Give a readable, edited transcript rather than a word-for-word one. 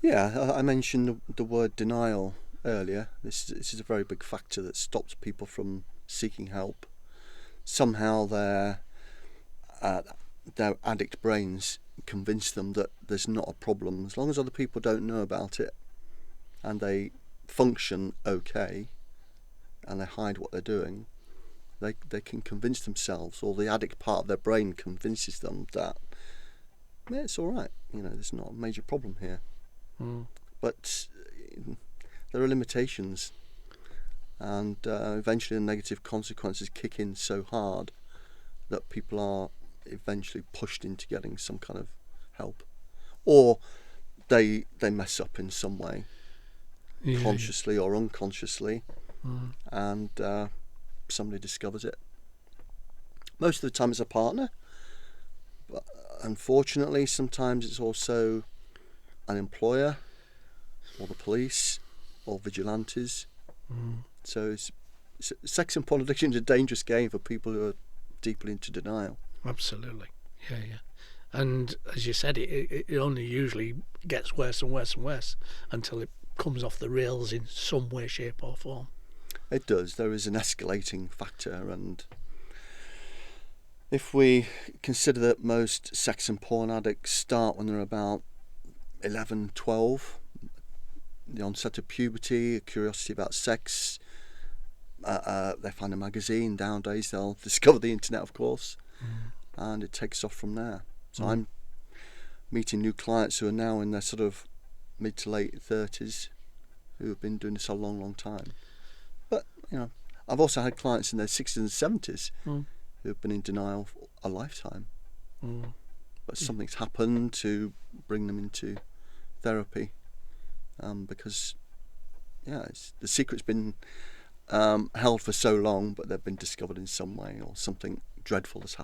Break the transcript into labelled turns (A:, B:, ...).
A: Yeah, I mentioned the word denial earlier. This is a very big factor that stops people from seeking help. Somehow their addict brains convince them that there's not a problem. As long as other people don't know about it and they function okay and they hide what they're doing, they can convince themselves, or the addict part of their brain convinces them that, yeah, it's all right, there's not a major problem here. But there are limitations, and eventually the negative consequences kick in so hard that people are eventually pushed into getting some kind of help, or they mess up in some way, consciously or unconsciously, and somebody discovers it. Most of the time it's a partner, but unfortunately sometimes it's also an employer or the police or vigilantes. So sex and porn addiction is a dangerous game for people who are deeply into denial.
B: Absolutely. Yeah. And as you said, it only usually gets worse and worse and worse until it comes off the rails in some way, shape or form.
A: It does. There is an escalating factor, and if we consider that most sex and porn addicts start when they're about 11, 12, the onset of puberty, a curiosity about sex, they find a magazine. Nowadays they'll discover the internet, of course, and it takes off from there. So I'm meeting new clients who are now in their sort of mid to late 30s who have been doing this a long, long time. But, I've also had clients in their 60s and 70s who have been in denial for a lifetime. But something's happened to bring them into therapy, because, the secret's been held for so long, but they've been discovered in some way, or something dreadful has happened.